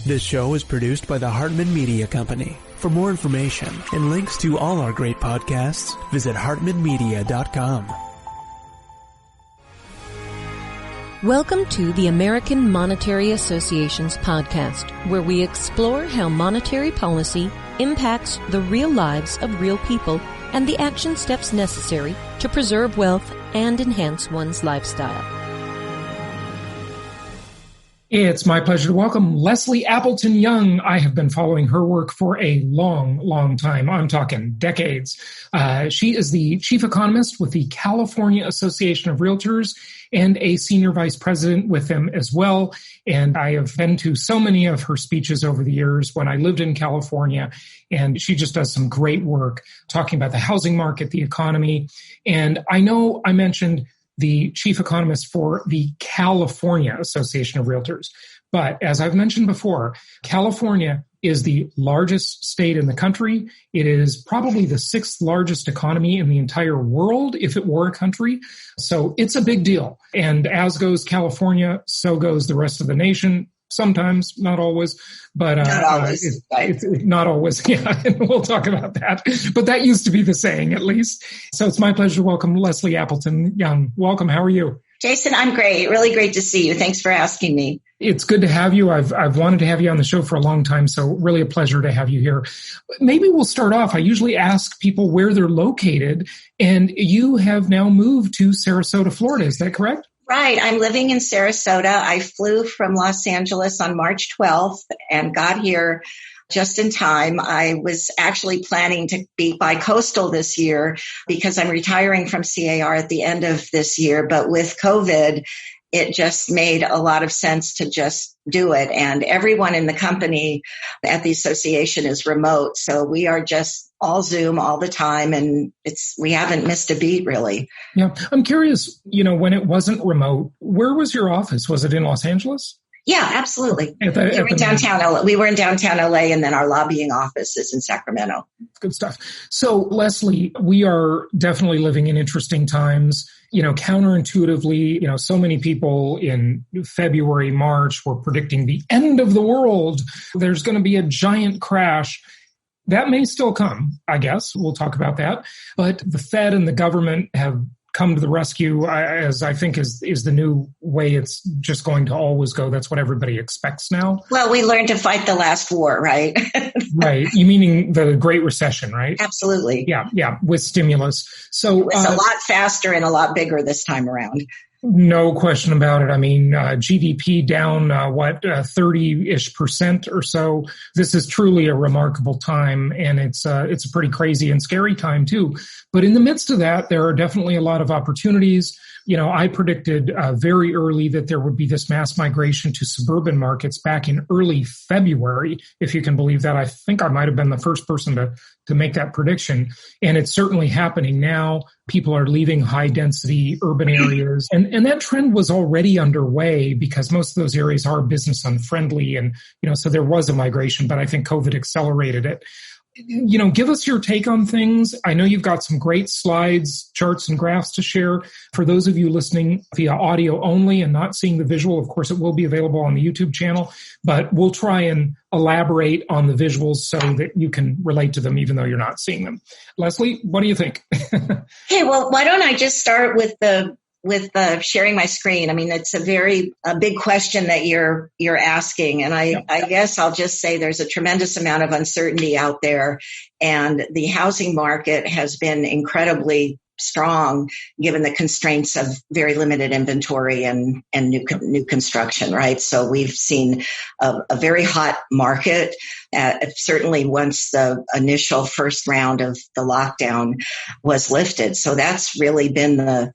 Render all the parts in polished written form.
This show is produced by the Hartman Media Company. For more information and links to all our great podcasts, visit hartmanmedia.com. Welcome to the American Monetary Association's podcast, where we explore how monetary policy impacts the real lives of real people and the action steps necessary to preserve wealth and enhance one's lifestyle. It's my pleasure to welcome Leslie Appleton-Young. I have been following her work for a long time. I'm talking decades. She is the chief economist with the California Association of Realtors and a senior vice president with them as well. And I have been to so many of her speeches over the years when I lived in California. And she just does some great work talking about the housing market, the economy. And I know I mentioned the chief economist for the California Association of Realtors. But as I've mentioned before, California is the largest state in the country. It is probably the sixth largest economy in the entire world if it were a country. So it's a big deal. And as goes California, so goes the rest of the nation. Sometimes, not always, but not always. It's not always. Yeah, and we'll talk about that. But that used to be the saying, at least. So it's my pleasure to welcome Leslie Appleton-Young. Welcome. How are you? Jason, I'm great. Really great to see you. Thanks for asking me. It's good to have you. I've wanted to have you on the show for a long time, so really a pleasure to have you here. Maybe we'll start off. I usually ask people where they're located, and you have now moved to Sarasota, Florida. Is that correct? Right. I'm living in Sarasota. I flew from Los Angeles on March 12th and got here just in time. I was actually planning to be bi-coastal this year because I'm retiring from CAR at the end of this year. But with COVID, it just made a lot of sense to just do it. And everyone in the company at the association is remote. So we are just all Zoom all the time. And we haven't missed a beat, really. Yeah. I'm curious, when it wasn't remote, where was your office? Was it in Los Angeles? Yeah, absolutely. We were in downtown LA. We were in downtown LA, and then our lobbying office is in Sacramento. Good stuff. So, Leslie, we are definitely living in interesting times. Counterintuitively, so many people in February, March were predicting the end of the world. There's going to be a giant crash. That may still come, I guess. We'll talk about that. But the Fed and the government have come to the rescue, as I think is the new way it's just going to always go. That's what everybody expects now. Well, we learned to fight the last war, right? Right. You meaning the Great Recession, right? Absolutely. Yeah, with stimulus. So it's a lot faster and a lot bigger this time around. No question about it. I mean, GDP down, 30-ish% or so. This is truly a remarkable time, and it's a pretty crazy and scary time too. But in the midst of that, there are definitely a lot of opportunities. I predicted very early that there would be this mass migration to suburban markets back in early February, if you can believe that. I think I might have been the first person to make that prediction. And it's certainly happening now. People are leaving high density urban areas. And that trend was already underway because most of those areas are business unfriendly. And, so there was a migration, but I think COVID accelerated it. Give us your take on things. I know you've got some great slides, charts, and graphs to share. For those of you listening via audio only and not seeing the visual, of course, it will be available on the YouTube channel, but we'll try and elaborate on the visuals so that you can relate to them even though you're not seeing them. Leslie, what do you think? Hey, well, why don't I just start with sharing my screen? I mean, it's a big question that you're asking. And I guess I'll just say there's a tremendous amount of uncertainty out there. And the housing market has been incredibly strong given the constraints of very limited inventory and new construction, right? So we've seen a very hot market, certainly once the initial first round of the lockdown was lifted. So that's really been the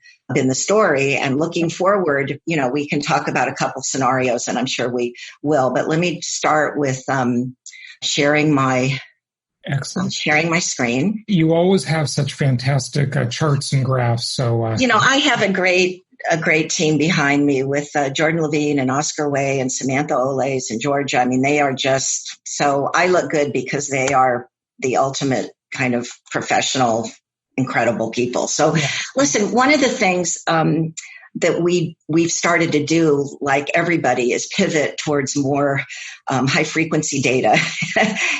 story. And looking forward, we can talk about a couple scenarios, and I'm sure we will. But let me start with sharing my screen. You always have such fantastic charts and graphs. So I have a great team behind me with Jordan Levine and Oscar Way and Samantha Olays in Georgia. I mean, they are just so. I look good because they are the ultimate kind of professional, incredible people. So listen, one of the things that we've started to do, like everybody, is pivot towards more high frequency data.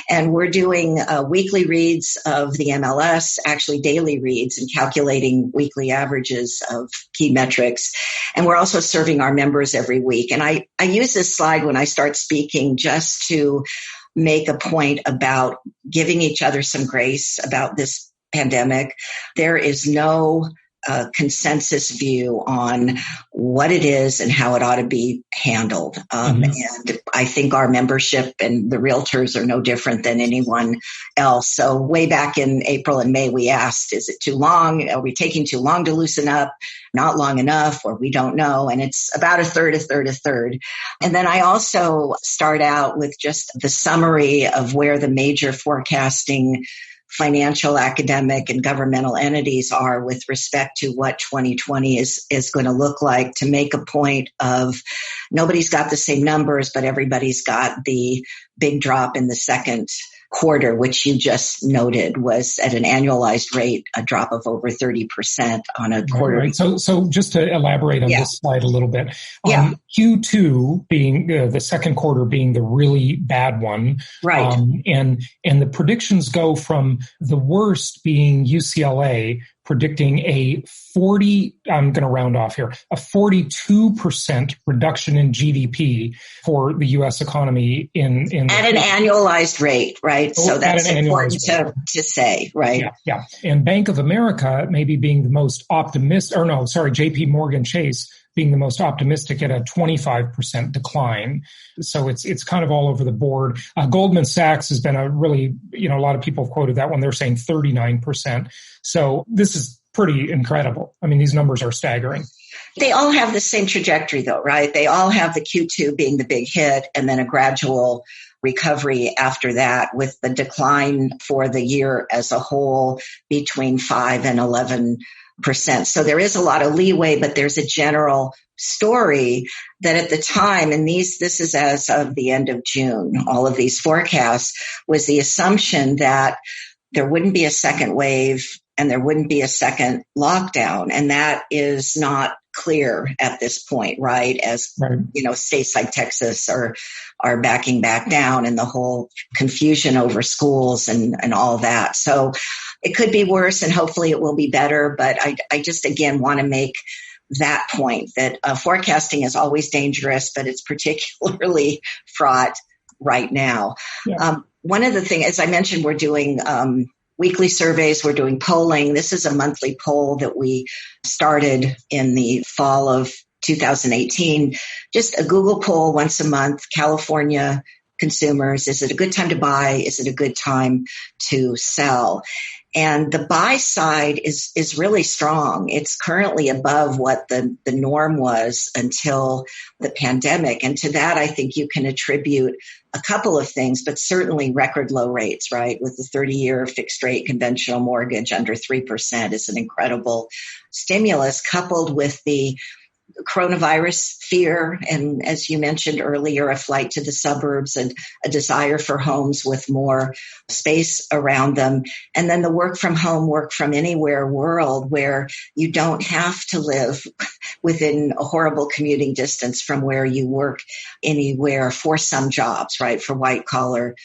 And we're doing weekly reads of the MLS, actually daily reads, and calculating weekly averages of key metrics. And we're also serving our members every week. And I use this slide when I start speaking just to make a point about giving each other some grace about this pandemic. There is no consensus view on what it is and how it ought to be handled. And I think our membership and the realtors are no different than anyone else. So way back in April and May, we asked, is it too long? Are we taking too long to loosen up? Not long enough, or we don't know. And it's about a third. And then I also start out with just the summary of where the major forecasting financial, academic, and governmental entities are with respect to what 2020 is going to look like, to make a point of nobody's got the same numbers, but everybody's got the big drop in the second quarter, which you just noted was at an annualized rate, a drop of over 30% on a quarter. Right. So just to elaborate on this slide a little bit, Q2 being the second quarter being the really bad one. Right. And the predictions go from the worst being UCLA predicting a 42% reduction in GDP for the U.S. economy in at an annualized rate, right? So that's important to say, right? Yeah. And Bank of America maybe being the most optimistic, JP Morgan Chase being the most optimistic at a 25% decline. So it's kind of all over the board. Goldman Sachs has been a really, a lot of people have quoted that one. They're saying 39%. So this is pretty incredible. I mean, these numbers are staggering. They all have the same trajectory though, right? They all have the Q2 being the big hit and then a gradual recovery after that, with the decline for the year as a whole between 5 and 11%. So there is a lot of leeway, but there's a general story that at the time, and this is as of the end of June, all of these forecasts, was the assumption that there wouldn't be a second wave and there wouldn't be a second lockdown. And that is not clear at this point, right? As states like Texas are backing back down, and the whole confusion over schools and all that. So it could be worse, and hopefully it will be better. But I just, again, want to make that point that forecasting is always dangerous, but it's particularly fraught right now. Yeah. One of the things, as I mentioned, we're doing weekly surveys, we're doing polling. This is a monthly poll that we started in the fall of 2018. Just a Google poll once a month, California consumers. Is it a good time to buy? Is it a good time to sell? And the buy side is really strong. It's currently above what the norm was until the pandemic. And to that, I think you can attribute a couple of things, but certainly record low rates, right? With the 30-year fixed rate conventional mortgage under 3% is an incredible stimulus, coupled with the coronavirus fear, and as you mentioned earlier, a flight to the suburbs and a desire for homes with more space around them. And then the work from home, work from anywhere world where you don't have to live within a horrible commuting distance from where you work anywhere for some jobs, right? For white collar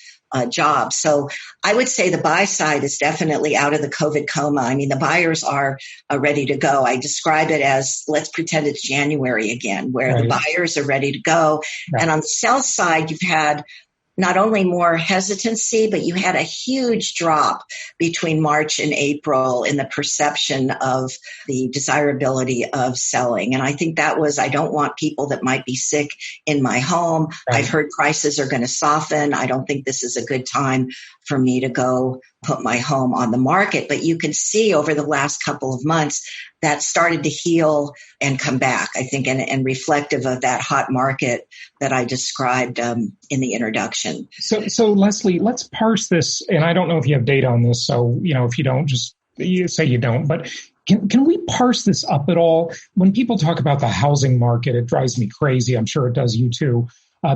jobs. So I would say the buy side is definitely out of the COVID coma. I mean, the buyers are ready to go. I describe it as, let's pretend it's January again, where the buyers are ready to go. Right. And on the sell side, you've had not only more hesitancy, but you had a huge drop between March and April in the perception of the desirability of selling. And I think that was, I don't want people that might be sick in my home. Right. I've heard prices are going to soften. I don't think this is a good time for me to go put my home on the market. But you can see over the last couple of months that started to heal and come back, I think, and reflective of that hot market that I described in the introduction. So Leslie, let's parse this. And I don't know if you have data on this. So, if you don't, just you say you don't. But can we parse this up at all? When people talk about the housing market, it drives me crazy. I'm sure it does you too.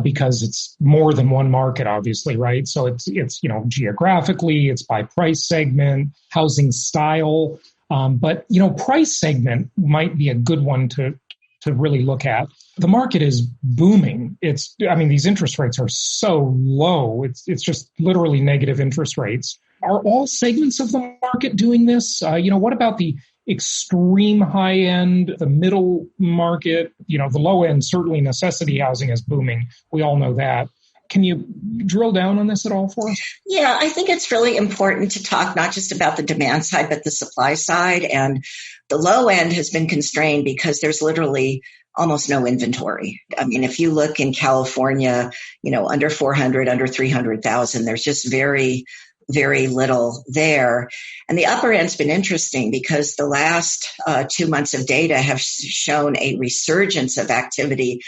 Because it's more than one market, obviously, right? So it's geographically, it's by price segment, housing style. But price segment might be a good one to to really look at. The market is booming. These interest rates are so low. It's just literally negative interest rates. Are all segments of the market doing this? What about the extreme high end, the middle market? The low end, certainly necessity housing is booming. We all know that. Can you drill down on this at all for us? Yeah, I think it's really important to talk not just about the demand side, but the supply side. And the low end has been constrained because there's literally almost no inventory. I mean, if you look in California, under 400, under 300,000, there's just very, very little there. And the upper end's been interesting because the last 2 months of data have shown a resurgence of activity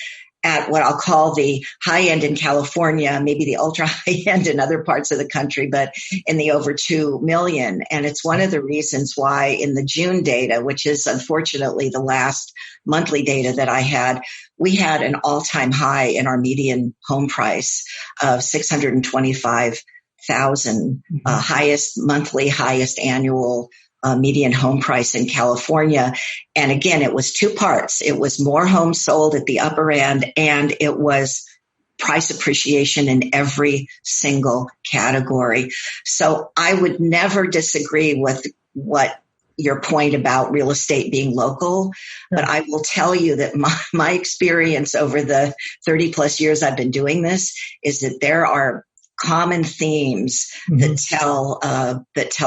at what I'll call the high end in California, maybe the ultra high end in other parts of the country, but in the over 2 million. And it's one of the reasons why in the June data, which is unfortunately the last monthly data that I had, we had an all-time high in our median home price of $625,000, highest monthly, highest annual median home price in California. And again, it was two parts. It was more homes sold at the upper end, and it was price appreciation in every single category. So I would never disagree with what your point about real estate being local, but I will tell you that my experience over the 30 plus years I've been doing this is that there are common themes that tell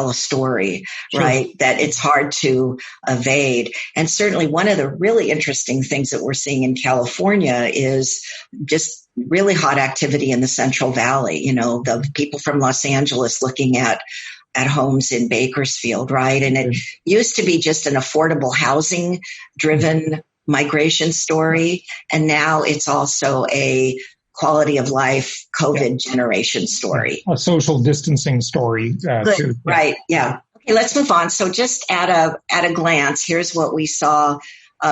a story, right? That it's hard to evade. And certainly one of the really interesting things that we're seeing in California is just really hot activity in the Central Valley. The people from Los Angeles looking at homes in Bakersfield, right? And it used to be just an affordable housing driven migration story. And now it's also a quality of life COVID generation story. A social distancing story. Too. Right. Yeah. Okay, let's move on. So just at a glance, here's what we saw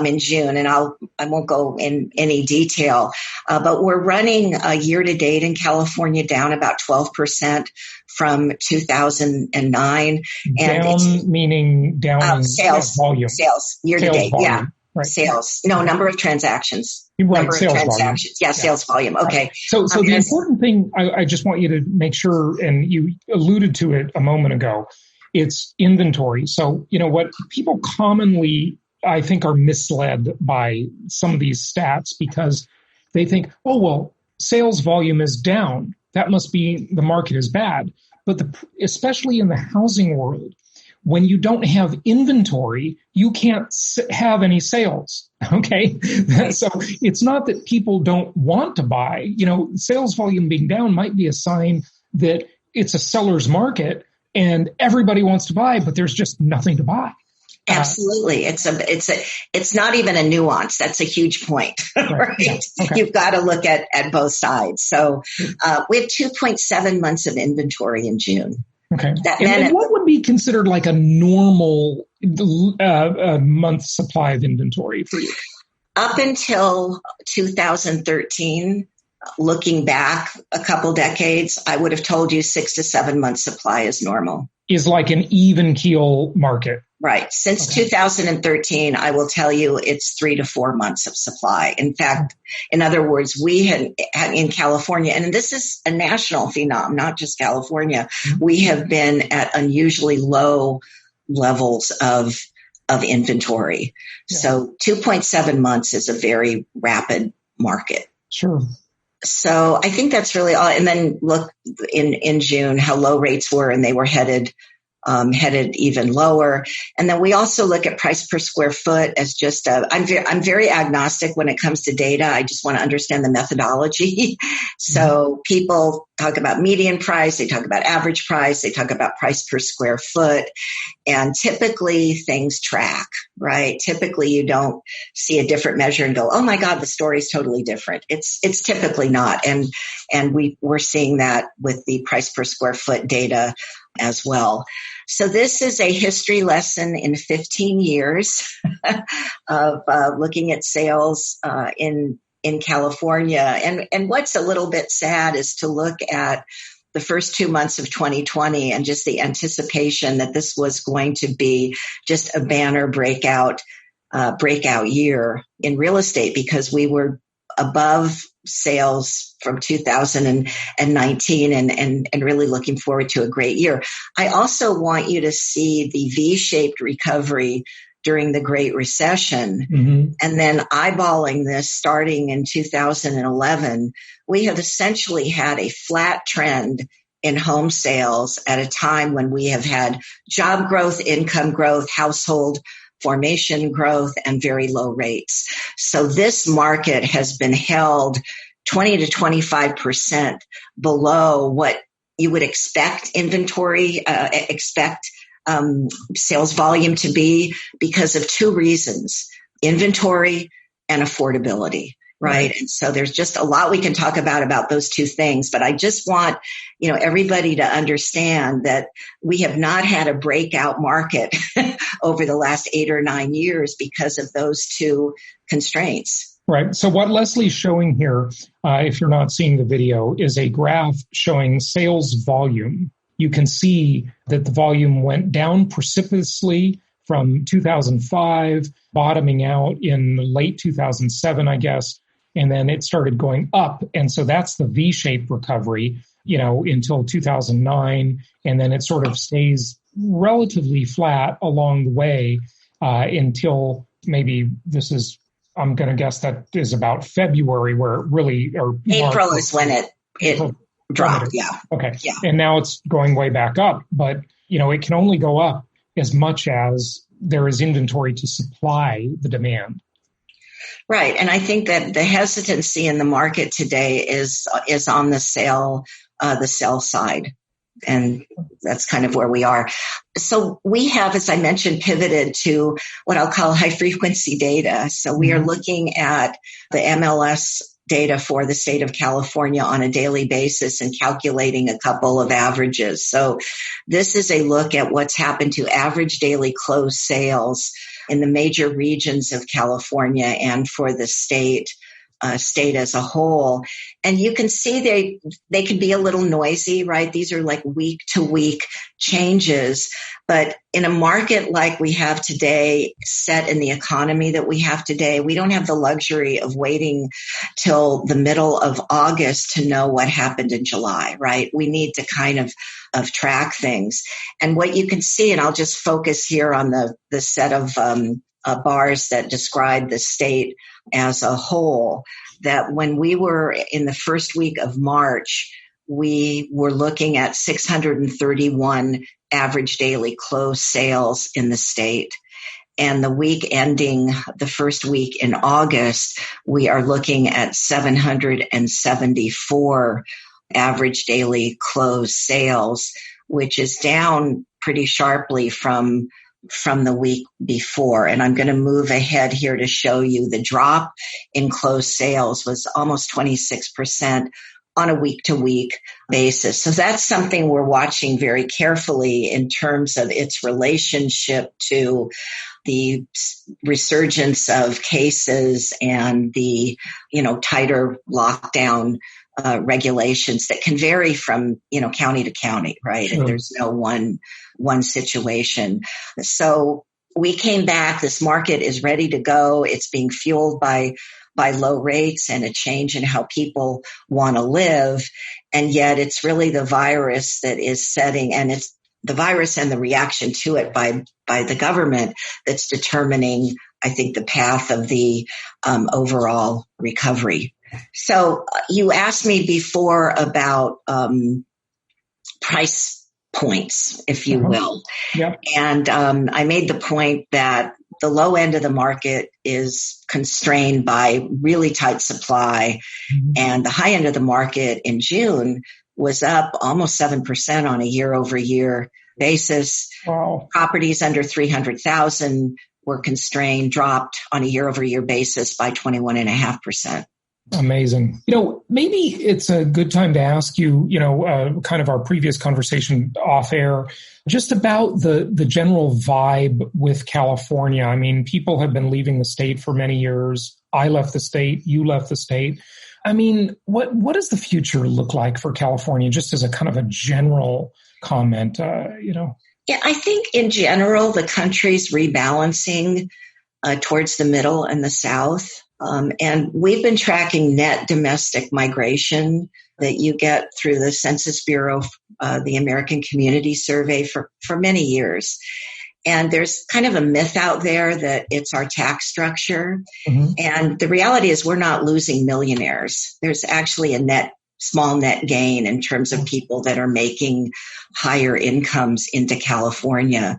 in June, and I won't go in any detail, but we're running year to date in California down about 12% from 2009. Down meaning down in sales volume. Sales year to date. Volume. Yeah. Right. Sales. No, number of transactions. Right, number sales of transactions. Volume. Yeah, sales volume. Okay. Right. So the important thing, I just want you to make sure, and you alluded to it a moment ago, it's inventory. So, what people commonly, I think, are misled by some of these stats because they think, oh, well, sales volume is down. That must be the market is bad. But especially in the housing world, when you don't have inventory, you can't have any sales. Okay. So it's not that people don't want to buy. Sales volume being down might be a sign that it's a seller's market and everybody wants to buy, but there's just nothing to buy. Absolutely. It's not even a nuance. That's a huge point, right? Yeah. Okay. You've got to look at both sides. So we have 2.7 months of inventory in June. Okay. And what would be considered like a normal month supply of inventory for you? Up until 2013, looking back a couple decades, I would have told you 6 to 7 months supply is normal. Is like an even keel market. Right. Since 2013, I will tell you it's 3 to 4 months of supply. In fact, in other words, we had in California, and this is a national phenomenon, not just California, we have been at unusually low levels of inventory. Yeah. So 2.7 months is a very rapid market. Sure. So I think that's really all. And then look in June how low rates were, and they were headed even lower. And then we also look at price per square foot as just I'm very agnostic when it comes to data. I just want to understand the methodology. So people talk about median price, they talk about average price, they talk about price per square foot, and typically things track, right? Typically you don't see a different measure and go, oh my God, the story is totally different. It's typically not. And we're seeing that with the price per square foot data as well. So this is a history lesson in 15 years of looking at sales in California. And what's a little bit sad is to look at the first 2 months of 2020 and just the anticipation that this was going to be just a banner breakout breakout year in real estate because we were above sales from 2019 and really looking forward to a great year. I also want you to see the V-shaped recovery during the Great Recession. Mm-hmm. And then eyeballing this starting in 2011, we have essentially had a flat trend in home sales at a time when we have had job growth, income growth, household formation growth, and very low rates. So this market has been held 20 to 25% below what you would expect sales volume to be because of two reasons, inventory and affordability, right? And so there's just a lot we can talk about those two things, but I just want, everybody to understand that we have not had a breakout market over the last 8 or 9 years because of those two constraints. Right. So what Leslie's showing here, if you're not seeing the video, is a graph showing sales volume. You can see that the volume went down precipitously from 2005, bottoming out in late 2007, I guess, and then it started going up. And so that's the V-shaped recovery, until 2009, and then it sort of stays relatively flat along the way until maybe I'm going to guess that is about February where it really, or April is when it dropped. Yeah. Okay. Yeah. And now it's going way back up, but it can only go up as much as there is inventory to supply the demand. Right. And I think that the hesitancy in the market today is on the sell side. And that's kind of where we are. So we have, as I mentioned, pivoted to what I'll call high frequency data. So we are looking at the MLS data for the state of California on a daily basis and calculating a couple of averages. So this is a look at what's happened to average daily closed sales in the major regions of California and for the state as a whole. And you can see they can be a little noisy, right? These are like week to week changes. But in a market like we have today, set in the economy that we have today, we don't have the luxury of waiting till the middle of August to know what happened in July, right? We need to kind of track things. And what you can see, and I'll just focus here on the set of bars that describe the state as a whole, that when we were in the first week of March, we were looking at 631 average daily closed sales in the state. And the week ending the first week in August, we are looking at 774 average daily closed sales, which is down pretty sharply from the week before. And I'm going to move ahead here to show you the drop in closed sales was almost 26% on a week-to-week basis. So that's something we're watching very carefully in terms of its relationship to the resurgence of cases and the, tighter lockdown regulations that can vary from, county to county, right? Sure. And there's no one situation. So we came back. This market is ready to go. It's being fueled by low rates and a change in how people want to live. And yet it's really the virus that is setting, and it's the virus and the reaction to it by the government that's determining, I think, the path of the overall recovery. So you asked me before about price points, if you will. Yep. And I made the point that the low end of the market is constrained by really tight supply. Mm-hmm. And the high end of the market in June was up almost 7% on a year-over-year basis. Wow. Properties under 300,000 were constrained, dropped on a year-over-year basis by 21.5%. Amazing. Maybe it's a good time to ask you, kind of our previous conversation off air, just about the general vibe with California. I mean, people have been leaving the state for many years. I left the state. You left the state. I mean, what does the future look like for California, just as a kind of a general comment, Yeah, I think in general, the country's rebalancing towards the middle and the South. And we've been tracking net domestic migration that you get through the Census Bureau, the American Community Survey for many years. And there's kind of a myth out there that it's our tax structure. Mm-hmm. And the reality is we're not losing millionaires. There's actually a small net gain in terms of people that are making higher incomes into California.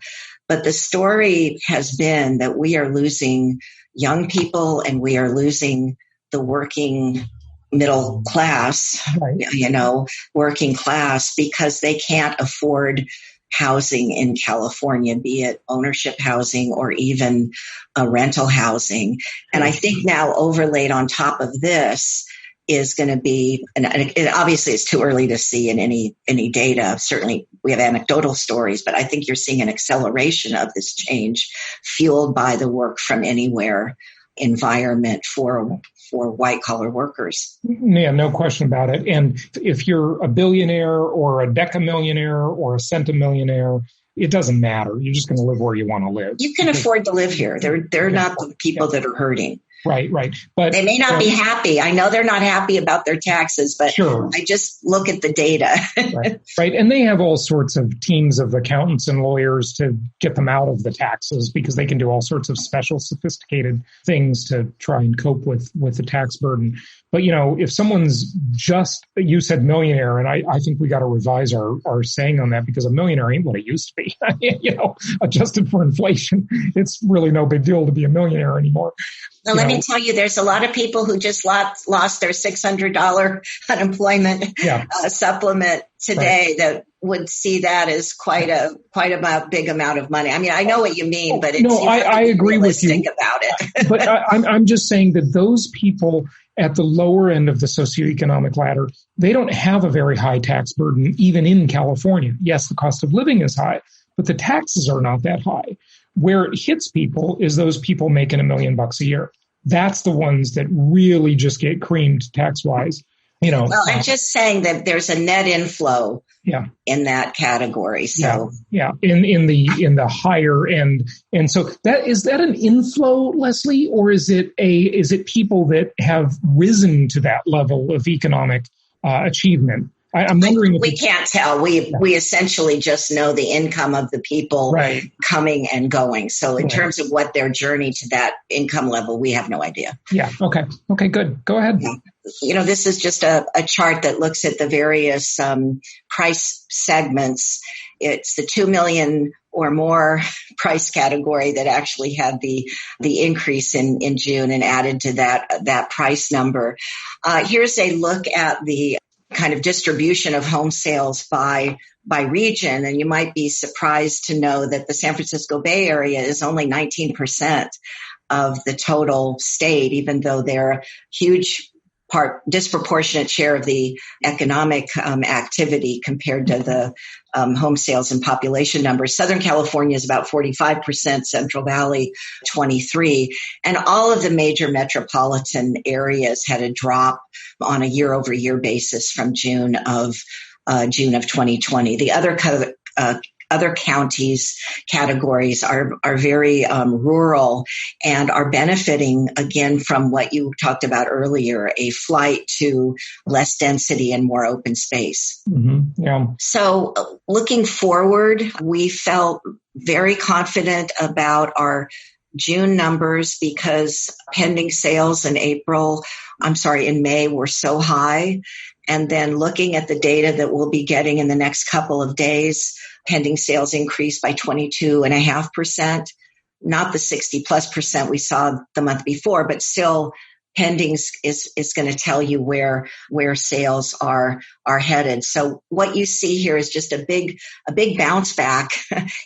But the story has been that we are losing young people and we are losing the working middle class, right. Working class, because they can't afford housing in California, be it ownership housing or even rental housing. And I think now overlaid on top of this is going to be, and obviously it's too early to see in any data. Certainly we have anecdotal stories, but I think you're seeing an acceleration of this change fueled by the work from anywhere environment for white collar workers. Yeah, no question about it. And if you're a billionaire or a decamillionaire or a centimillionaire, it doesn't matter. You're just going to live where you want to live. You can afford to live here. They're not the people that are hurting. Right. But they may not be happy. I know they're not happy about their taxes, but sure. I just look at the data. Right. And they have all sorts of teams of accountants and lawyers to get them out of the taxes because they can do all sorts of special sophisticated things to try and cope with the tax burden. But, if someone's you said millionaire, and I think we got to revise our saying on that because a millionaire ain't what it used to be. Adjusted for inflation, it's really no big deal to be a millionaire anymore. Well, let me tell you, there's a lot of people who just lost their $600 unemployment supplement today that would see that as quite a big amount of money. I mean, I know what you mean, but I agree with you about it. But I'm just saying that those people at the lower end of the socioeconomic ladder, they don't have a very high tax burden, even in California. Yes, the cost of living is high, but the taxes are not that high. Where it hits people is those people making $1 million a year. That's the ones that really just get creamed tax-wise. Well, I'm just saying that there's a net inflow in that category. So in the higher end. And so is that an inflow, Leslie, or is it people that have risen to that level of economic achievement? I'm wondering. We can't tell. We essentially just know the income of the people coming and going. So in terms of what their journey to that income level, we have no idea. Yeah. Okay. Good. Go ahead. This is just a chart that looks at the various price segments. It's the 2 million or more price category that actually had the increase in June and added to that price number. Here's a look at the kind of distribution of home sales by region. And you might be surprised to know that the San Francisco Bay Area is only 19% of the total state, even though they're a huge disproportionate share of the economic activity compared to the home sales and population numbers. Southern California is about 45%, Central Valley 23%, and all of the major metropolitan areas had a drop on a year-over-year basis from June of 2020. The other counties categories are very rural and are benefiting again from what you talked about earlier, a flight to less density and more open space. Mm-hmm. Yeah. So looking forward, we felt very confident about our June numbers because pending sales in May were so high. And then looking at the data that we'll be getting in the next couple of days, pending sales increased by 22.5%, not the 60+% we saw the month before, but still pendings is going to tell you where sales are headed. So what you see here is just a big bounce back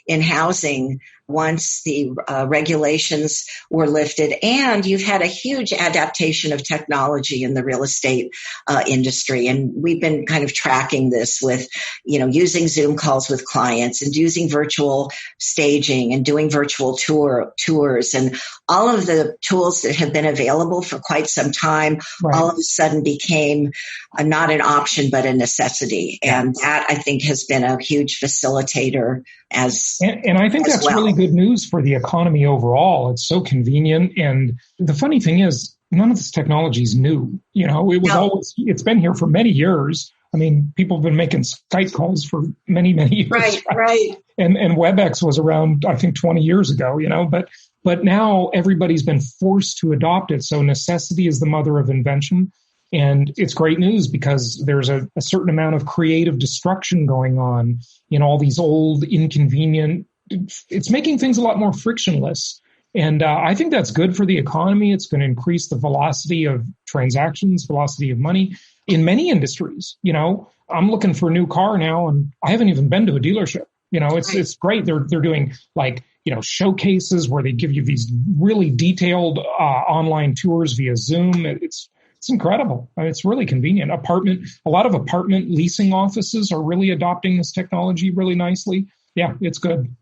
in housing once the regulations were lifted, and you've had a huge adaptation of technology in the real estate industry. And we've been kind of tracking this with, using Zoom calls with clients and using virtual staging and doing virtual tours and all of the tools that have been available for quite some time, all of a sudden became not an option, but a necessity. And that, I think, has been a huge facilitator And I think that's well. really good news for the economy overall. It's so convenient. And the funny thing is, none of this technology is new. It's been here for many years. I mean, people have been making Skype calls for many, many years. Right. And WebEx was around, I think, 20 years ago, but now everybody's been forced to adopt it. So necessity is the mother of invention. And it's great news because there's a certain amount of creative destruction going on in all these old, inconvenient. It's making things a lot more frictionless. And I think that's good for the economy. It's going to increase the velocity of transactions, velocity of money in many industries. I'm looking for a new car now, and I haven't even been to a dealership. It's great. They're doing showcases where they give you these really detailed online tours via Zoom. It's incredible. I mean, it's really convenient. A lot of apartment leasing offices are really adopting this technology really nicely. Yeah, it's good.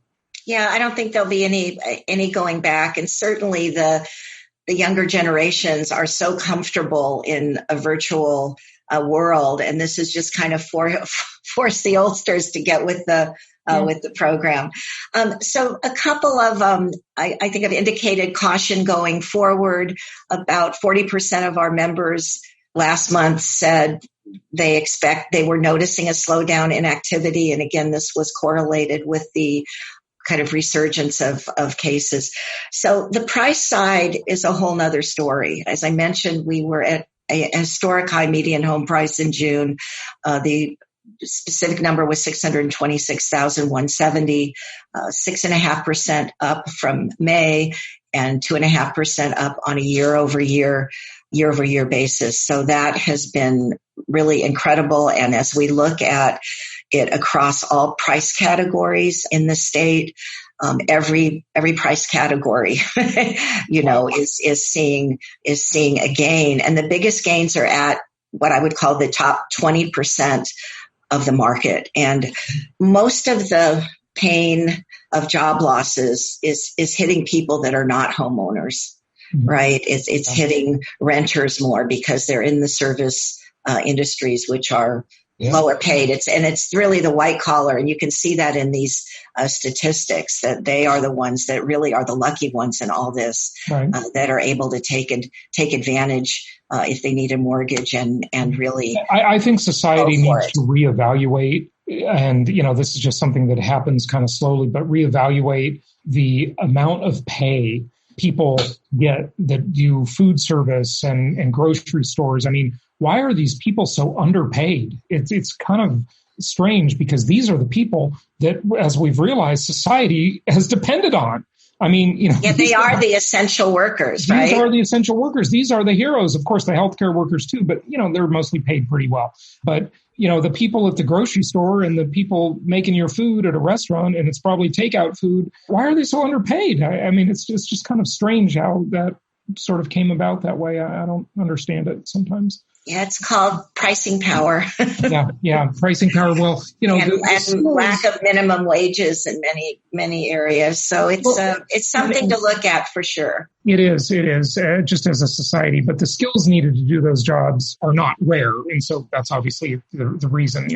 Yeah, I don't think there'll be any going back. And certainly the younger generations are so comfortable in a virtual world. And this is just kind of force the oldsters to get with the program. So a couple of, I think I've indicated caution going forward. About 40% of our members last month said they were noticing a slowdown in activity. And again, this was correlated with the kind of resurgence of cases. So the price side is a whole nother story. As I mentioned, we were at a historic high median home price in June. The specific number was $626,170, 6.5% up from May and 2.5% up on a year-over-year basis. So that has been really incredible. And as we look at it across all price categories in the state, every price category, is seeing a gain. And the biggest gains are at what I would call the top 20% of the market. And most of the pain of job losses is hitting people that are not homeowners, right? It's hitting renters more because they're in the service industries, which are lower paid. It's really the white collar. And you can see that in these statistics that they are the ones that really are the lucky ones in all this, that are able to take advantage if they need a mortgage and really. I think society needs to reevaluate. And, this is just something that happens kind of slowly, but reevaluate the amount of pay people get that do food service and grocery stores. I mean, why are these people so underpaid? It's kind of strange because these are the people that, as we've realized, society has depended on. I mean, they are the essential workers, right? These are the essential workers. These are the heroes. Of course, the healthcare workers too, but, they're mostly paid pretty well. But, the people at the grocery store and the people making your food at a restaurant, and it's probably takeout food, why are they so underpaid? I mean, it's just kind of strange how that sort of came about that way. I don't understand it sometimes. Yeah, it's called pricing power. yeah, pricing power. Well, and lack of minimum wages in many areas. So it's something to look at for sure. It is just as a society. But the skills needed to do those jobs are not rare, and so that's obviously the reason.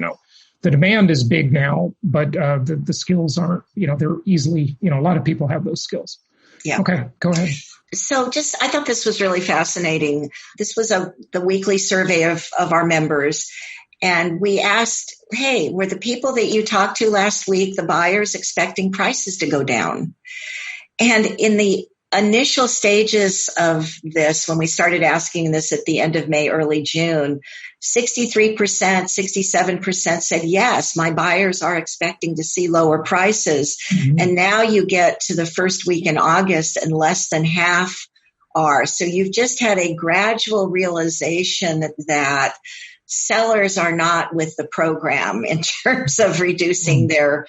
The demand is big now, but the skills aren't. They're easily. A lot of people have those skills. Yeah. Okay, go ahead. So I thought this was really fascinating. This was the weekly survey of our members. And we asked, hey, were the people that you talked to last week, the buyers, expecting prices to go down? And in the initial stages of this, when we started asking this at the end of May, early June, 63%, 67% said, yes, my buyers are expecting to see lower prices. Mm-hmm. And now you get to the first week in August and less than half are. So you've just had a gradual realization that sellers are not with the program in terms of reducing their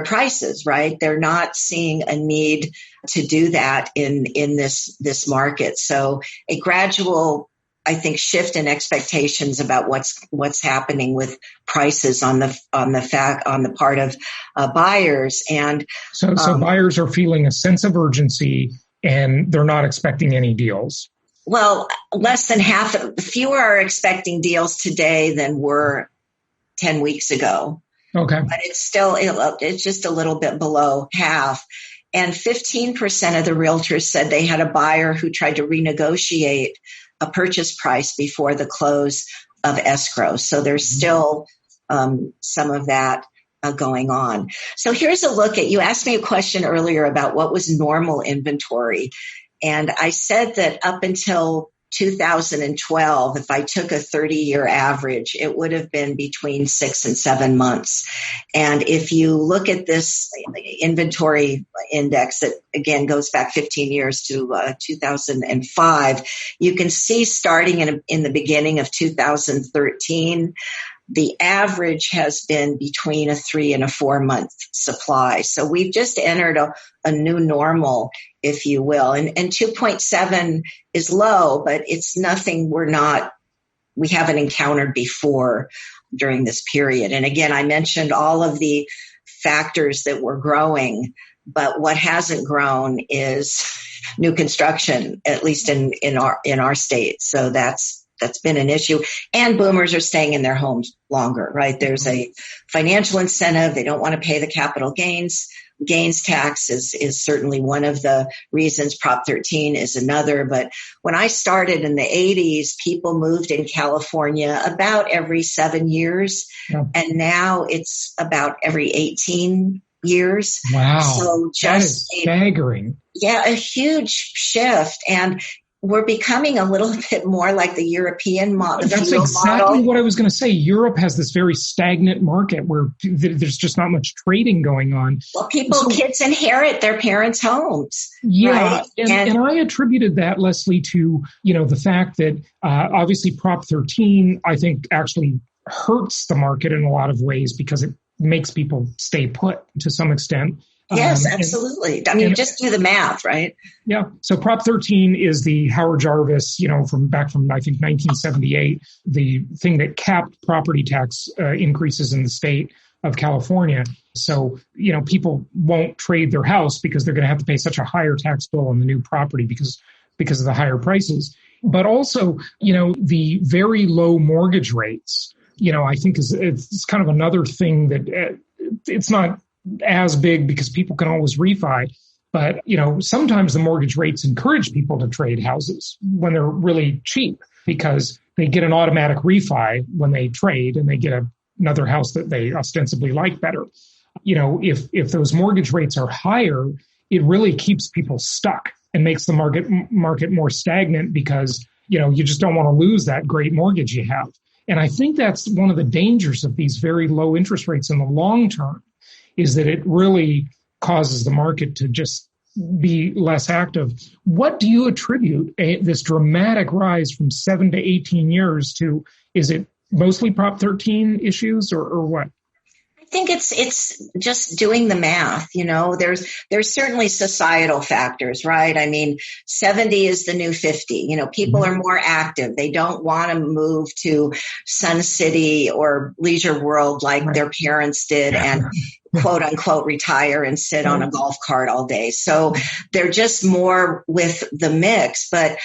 prices, right? They're not seeing a need to do that in this market. So a gradual, I think, shift in expectations about what's happening with prices on the part of buyers. And so buyers are feeling a sense of urgency and they're not expecting any deals. Well, less than half, fewer are expecting deals today than were 10 weeks ago. Okay. But it's just a little bit below half. And 15% of the realtors said they had a buyer who tried to renegotiate a purchase price before the close of escrow. So there's still some of that going on. So here's a look at, you asked me a question earlier about what was normal inventory. And I said that up until 2012, if I took a 30-year average, it would have been between 6 and 7 months. And if you look at this inventory index that, again, goes back 15 years to 2005, you can see starting in the beginning of 2013, the average has been between a 3 and a 4 month supply. So we've just entered a new normal, if you will. And 2.7 is low, but it's nothing we haven't encountered before during this period. And again, I mentioned all of the factors that were growing, but what hasn't grown is new construction, at least in our state. So that's been an issue. And boomers are staying in their homes longer, right? There's a financial incentive. They don't want to pay the capital gains. Gains tax is certainly one of the reasons. Prop 13 is another. But when I started in the 80s, people moved in California about every 7 years. Yeah. And now it's about every 18 years. Wow. So that is staggering. A huge shift. And we're becoming a little bit more like the European model. That's exactly what I was going to say. Europe has this very stagnant market where there's just not much trading going on. Well, kids inherit their parents' homes. Yeah. Right? And I attributed that, Leslie, to, the fact that obviously Prop 13, I think, actually hurts the market in a lot of ways because it makes people stay put to some extent. Yes, absolutely. Just do the math, right? Yeah. So Prop 13 is the Howard Jarvis, from I think 1978, the thing that capped property tax increases in the state of California. So, people won't trade their house because they're going to have to pay such a higher tax bill on the new property because of the higher prices. But also, the very low mortgage rates, I think it's kind of another thing that it's not as big because people can always refi. But, sometimes the mortgage rates encourage people to trade houses when they're really cheap because they get an automatic refi when they trade and they get another house that they ostensibly like better. If those mortgage rates are higher, it really keeps people stuck and makes the market more stagnant because, you just don't want to lose that great mortgage you have. And I think that's one of the dangers of these very low interest rates in the long term, is that it really causes the market to just be less active. What do you attribute this dramatic rise from 7 to 18 years to? Is it mostly Prop 13 issues or what? I think it's just doing the math. There's certainly societal factors, right? 70 is the new 50. People are more active. They don't want to move to Sun City or Leisure World like their parents did and quote unquote retire and sit on a golf cart all day. So they're just more with the mix. But,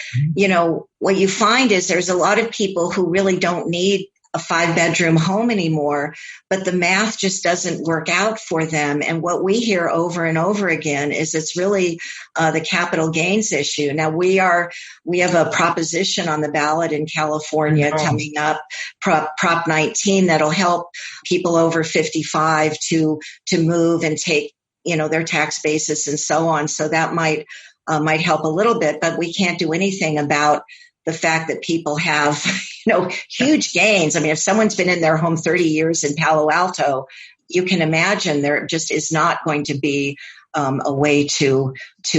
what you find is there's a lot of people who really don't need a 5-bedroom home anymore, but the math just doesn't work out for them. And what we hear over and over again is it's really the capital gains issue. Now we have a proposition on the ballot in California coming up, Prop 19, that'll help people over 55 to move and take, their tax basis and so on. So that might help a little bit, but we can't do anything about the fact that people have, huge gains. If someone's been in their home 30 years in Palo Alto, you can imagine there just is not going to be a way to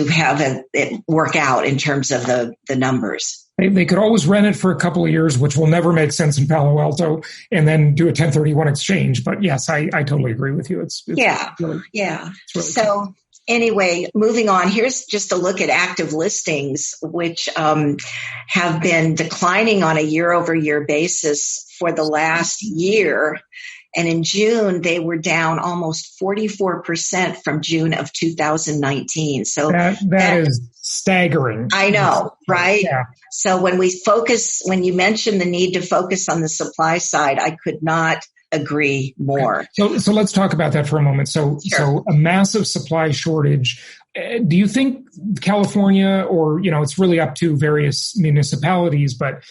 have it work out in terms of the numbers. They could always rent it for a couple of years, which will never make sense in Palo Alto, and then do a 1031 exchange. But yes, I totally agree with you. It's really, yeah. It's really so Anyway, moving on, here's just a look at active listings, which have been declining on a year-over-year basis for the last year. And in June, they were down almost 44% from June of 2019. So that is staggering. I know, right? Yeah. So when you mentioned the need to focus on the supply side, I could not agree more. So let's talk about that for a moment. So a massive supply shortage. Do you think California, or, it's really up to various municipalities, but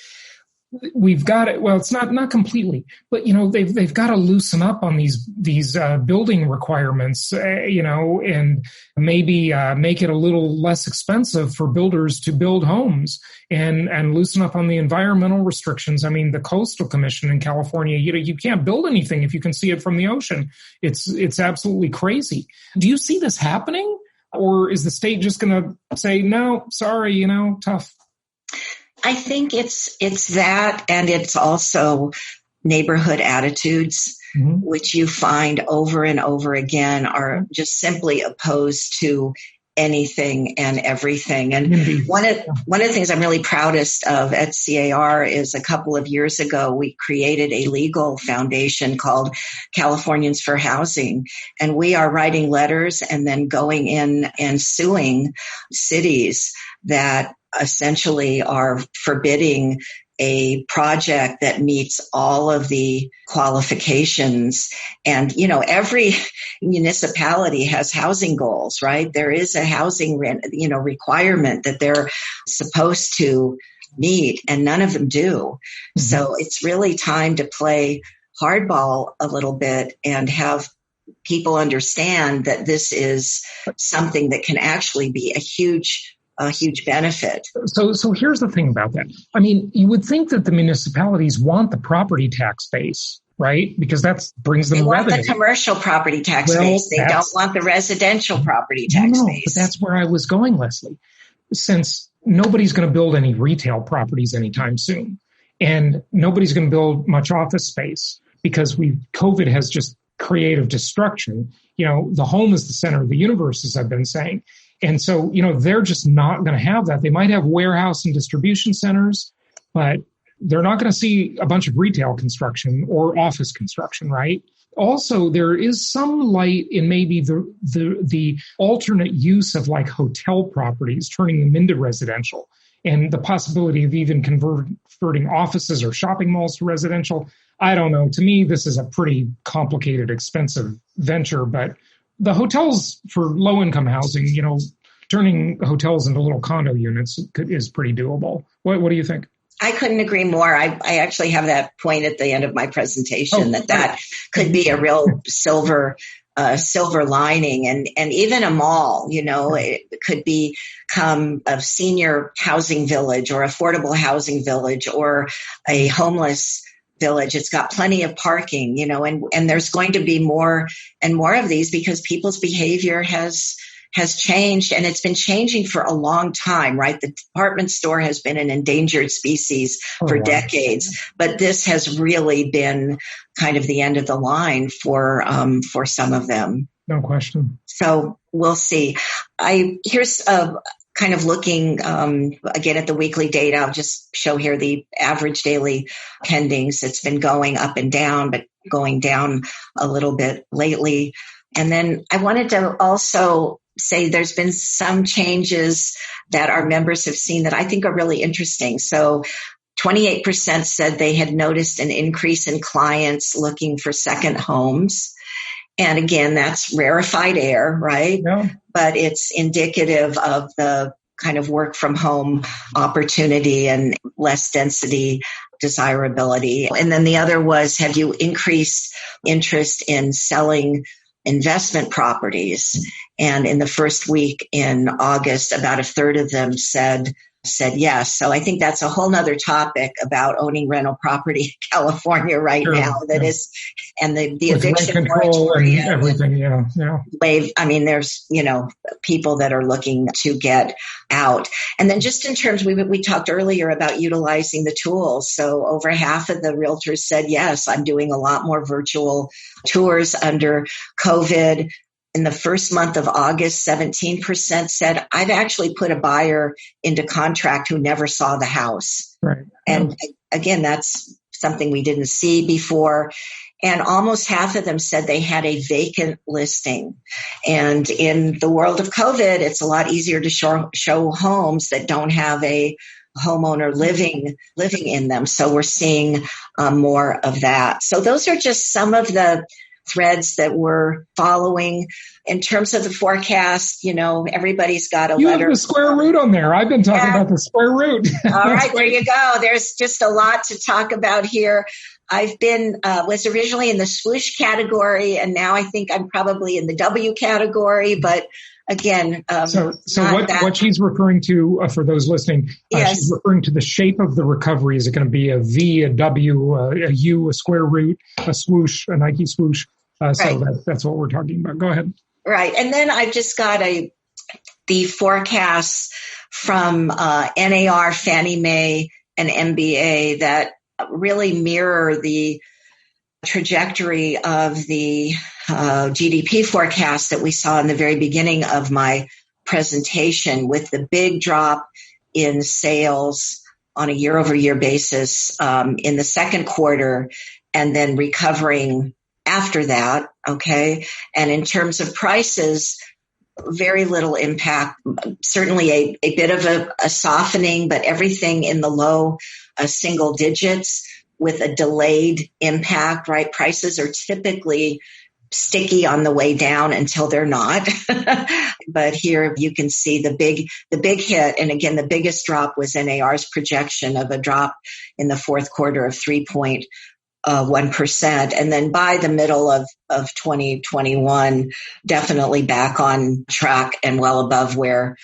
we've got it. Well, it's not completely, but they've got to loosen up on these building requirements, and maybe make it a little less expensive for builders to build homes, and loosen up on the environmental restrictions. I mean, the Coastal Commission in California, you can't build anything if you can see it from the ocean. It's absolutely crazy. Do you see this happening, or is the state just going to say, no, sorry, tough? I think it's that, and it's also neighborhood attitudes, which you find over and over again are just simply opposed to anything and everything. And one of the things I'm really proudest of at CAR is a couple of years ago, we created a legal foundation called Californians for Housing. And we are writing letters and then going in and suing cities that essentially are forbidding a project that meets all of the qualifications. And, every municipality has housing goals, right? There is a housing, requirement that they're supposed to meet, and none of them do. So it's really time to play hardball a little bit and have people understand that this is something that can actually be a huge benefit. So here's the thing about that. I mean, you would think that the municipalities want the property tax base, right? Because that brings them revenue. They want the commercial property tax base. They don't want the residential property tax base. But that's where I was going, Leslie. Since nobody's going to build any retail properties anytime soon, and nobody's going to build much office space because COVID has just creative destruction. The home is the center of the universe, as I've been saying. And so, they're just not going to have that. They might have warehouse and distribution centers, but they're not going to see a bunch of retail construction or office construction, right? Also, there is some light in maybe the alternate use of like hotel properties, turning them into residential, and the possibility of even converting offices or shopping malls to residential. I don't know. To me, this is a pretty complicated, expensive venture, but the hotels for low-income housing, turning hotels into little condo units is pretty doable. What do you think? I couldn't agree more. I actually have that point at the end of my presentation that could be a real silver lining, and even a mall, it could become a senior housing village or affordable housing village or a homeless village. It's got plenty of parking, and there's going to be more and more of these because people's behavior has changed, and it's been changing for a long time, right? The department store has been an endangered species for decades, but this has really been kind of the end of the line for some of them. No question. So we'll see. Here's kind of looking again at the weekly data. I'll just show here the average daily pendings. It's been going up and down, but going down a little bit lately. And then I wanted to also say there's been some changes that our members have seen that I think are really interesting. So 28% said they had noticed an increase in clients looking for second homes. And again, that's rarefied air, right? Yeah. But it's indicative of the kind of work from home opportunity and less density desirability. And then the other was, have you increased interest in selling investment properties? And in the first week in August, about a third of them said yes. So I think that's a whole nother topic about owning rental property in California right now. That is, and the eviction moratorium and everything. Yeah. Wave. I mean, there's, people that are looking to get out. And then just in terms, we talked earlier about utilizing the tools. So over half of the realtors said, yes, I'm doing a lot more virtual tours under COVID. in the first month of August, 17% said, I've actually put a buyer into contract who never saw the house. Right. And again, that's something we didn't see before. And almost half of them said they had a vacant listing. And in the world of COVID, it's a lot easier to show homes that don't have a homeowner living in them. So we're seeing more of that. So those are just some of the threads that we're following. In terms of the forecast, everybody's got a letter. You have the square root on there. I've been talking about the square root. All right, there you go. There's just a lot to talk about here. I've been, was originally in the swoosh category, and now I think I'm probably in the W category, but again, so what she's referring to, for those listening, she's referring to the shape of the recovery. Is it going to be a V, a W, a U, a square root, a swoosh, a Nike swoosh? Right. So that's what we're talking about. Go ahead. Right. And then I've just got the forecasts from NAR, Fannie Mae, and MBA that really mirror the trajectory of the GDP forecast that we saw in the very beginning of my presentation, with the big drop in sales on a year-over-year basis in the second quarter, and then recovering after that, okay? And in terms of prices, very little impact, certainly a bit of a softening, but everything in the low single digits with a delayed impact, right? Prices are typically sticky on the way down until they're not. But here you can see the big hit. And again, the biggest drop was NAR's projection of a drop in the fourth quarter of 3.1%. And then by the middle of 2021, definitely back on track and well above where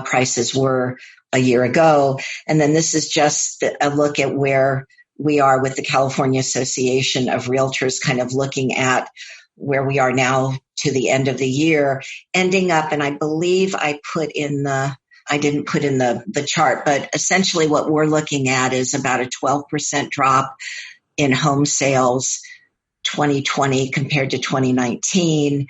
prices were a year ago. And then this is just a look at where we are with the California Association of Realtors, kind of looking at where we are now to the end of the year, ending up, and I believe I didn't put in the chart, but essentially what we're looking at is about a 12% drop in home sales 2020 compared to 2019.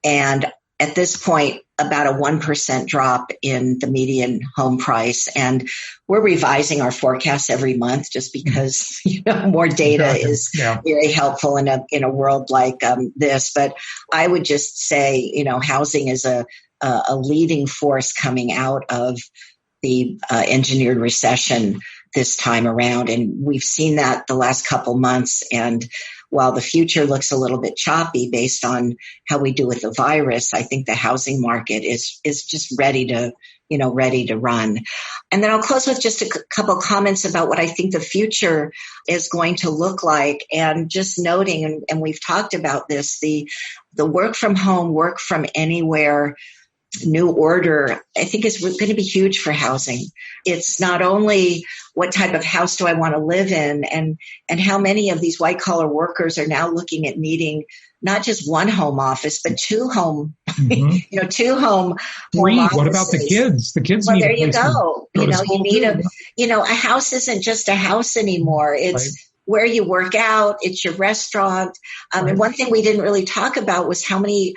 And at this point, about a 1% drop in the median home price. And we're revising our forecasts every month just because, more data is very helpful in a world like this. But I would just say, housing is a leading force coming out of the engineered recession this time around. And we've seen that the last couple months. And while the future looks a little bit choppy based on how we do with the virus, I think the housing market is just ready to run. And then I'll close with just a couple comments about what I think the future is going to look like. And just noting, and we've talked about this, the work from home, work from anywhere new order, I think is going to be huge for housing. It's not only what type of house do I want to live in, and how many of these white collar workers are now looking at needing not just one home office, but two home, two home. Three. What about the kids? The kids need. There you go. You need a house isn't just a house anymore. It's where you work out. It's your restaurant. And one thing we didn't really talk about was how many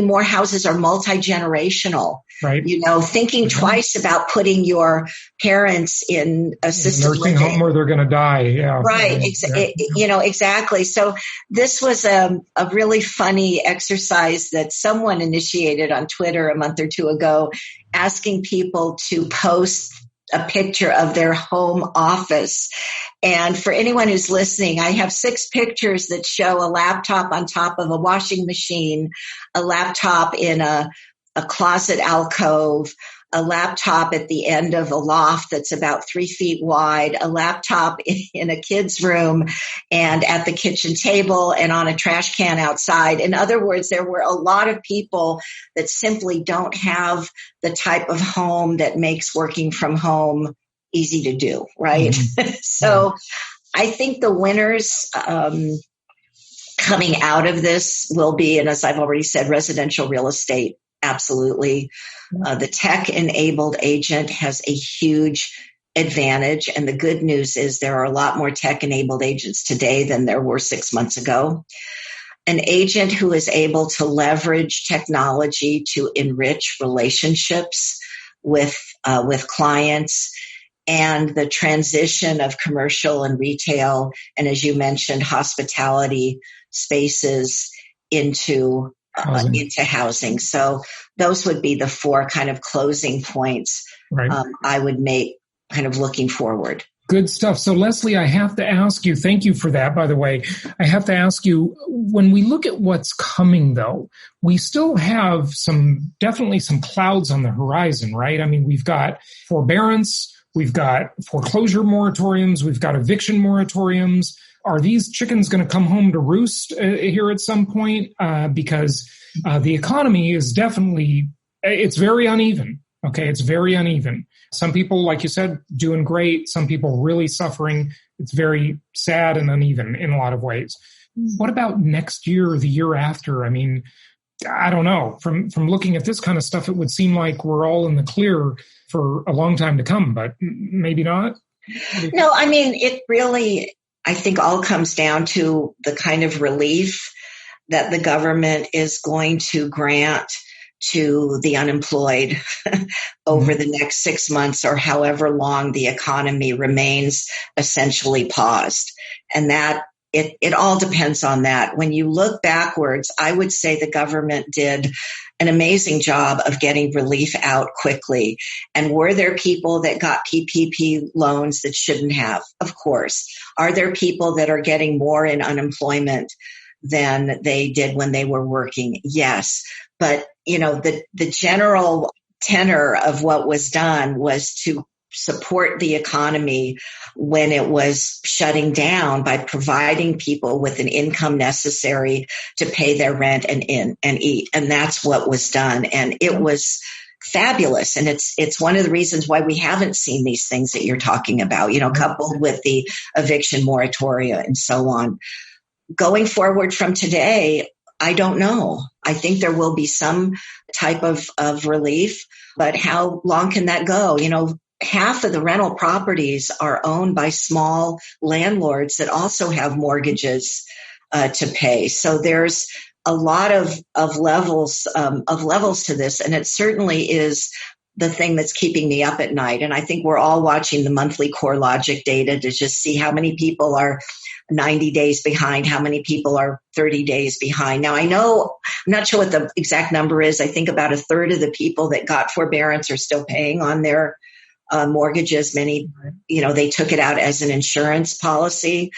more houses are multi-generational, right? Thinking twice about putting your parents in assisted nursing living. home where they're going to die. Yeah. Right. Exactly. So this was a really funny exercise that someone initiated on Twitter a month or two ago, asking people to post a picture of their home office. And for anyone who's listening, I have 6 pictures that show a laptop on top of a washing machine, a laptop in a closet alcove, a laptop at the end of a loft that's about 3 feet wide, a laptop in a kid's room, and at the kitchen table, and on a trash can outside. In other words, there were a lot of people that simply don't have the type of home that makes working from home easy to do, right? Mm-hmm. So I think the winners coming out of this will be, and as I've already said, residential real estate. Absolutely. The tech-enabled agent has a huge advantage. And the good news is there are a lot more tech-enabled agents today than there were 6 months ago. an agent who is able to leverage technology to enrich relationships with clients, and the transition of commercial and retail, and as you mentioned, hospitality spaces into housing. So those would be the four kind of closing points I would make kind of looking forward. Good stuff. So Leslie, I have to ask you, thank you for that, by the way. I have to ask you, when we look at what's coming, though, we still have definitely some clouds on the horizon, right? I mean, we've got forbearance, we've got foreclosure moratoriums, we've got eviction moratoriums. Are these chickens going to come home to roost here at some point? Because the economy is it's very uneven. Okay, it's very uneven. Some people, like you said, doing great. Some people really suffering. It's very sad and uneven in a lot of ways. What about next year or the year after? I mean, I don't know. From looking at this kind of stuff, it would seem like we're all in the clear for a long time to come, but maybe not. No, I mean, it really, I think, all comes down to the kind of relief that the government is going to grant to the unemployed over the next 6 months or however long the economy remains essentially paused. And that it all depends on that. When you look backwards, I would say the government did an amazing job of getting relief out quickly. And were there people that got PPP loans that shouldn't have? Of course. Are there people that are getting more in unemployment than they did when they were working? Yes. But, the general tenor of what was done was to support the economy when it was shutting down by providing people with an income necessary to pay their rent and eat. And that's what was done. And it was fabulous. And it's one of the reasons why we haven't seen these things that you're talking about, coupled with the eviction moratoria and so on. Going forward from today, I don't know. I think there will be some type of relief, but how long can that go? Half of the rental properties are owned by small landlords that also have mortgages to pay. So there's a lot of levels to this, and it certainly is the thing that's keeping me up at night. And I think we're all watching the monthly CoreLogic data to just see how many people are 90 days behind, how many people are 30 days behind. Now, I'm not sure what the exact number is. I think about a third of the people that got forbearance are still paying on their mortgages. Many, they took it out as an insurance policy.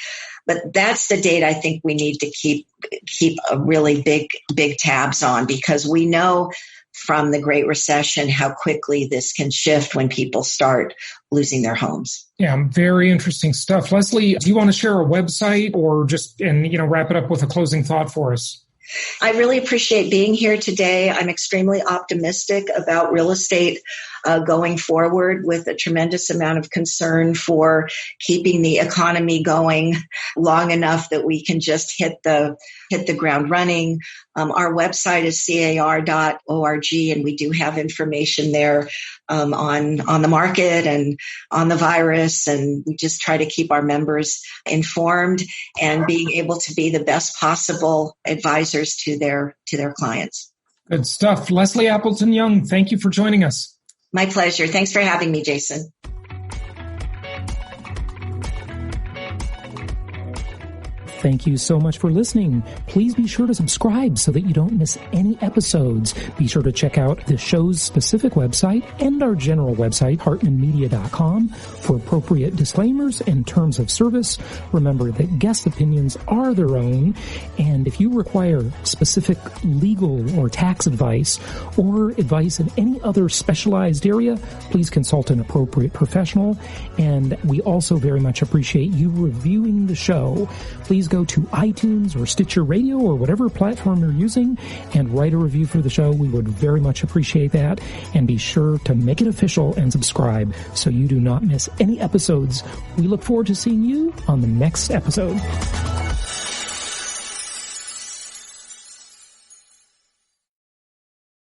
But that's the date I think we need to keep a really big tabs on, because we know from the Great Recession how quickly this can shift when people start losing their homes. Yeah, very interesting stuff. Leslie, do you want to share a website or wrap it up with a closing thought for us? I really appreciate being here today. I'm extremely optimistic about real estate going forward, with a tremendous amount of concern for keeping the economy going long enough that we can just hit the ground running. Our website is car.org, and we do have information there on the market and on the virus, and we just try to keep our members informed and being able to be the best possible advisors to their clients. Good stuff. Leslie Appleton-Young, thank you for joining us. My pleasure. Thanks for having me, Jason. Thank you so much for listening. Please be sure to subscribe so that you don't miss any episodes. Be sure to check out the show's specific website and our general website, hartmanmedia.com, for appropriate disclaimers and terms of service. Remember that guest opinions are their own, and if you require specific legal or tax advice or advice in any other specialized area, please consult an appropriate professional. And we also very much appreciate you reviewing the show. Please go to iTunes or Stitcher Radio or whatever platform you're using and write a review for the show. We would very much appreciate that. And be sure to make it official and subscribe so you do not miss any episodes. We look forward to seeing you on the next episode.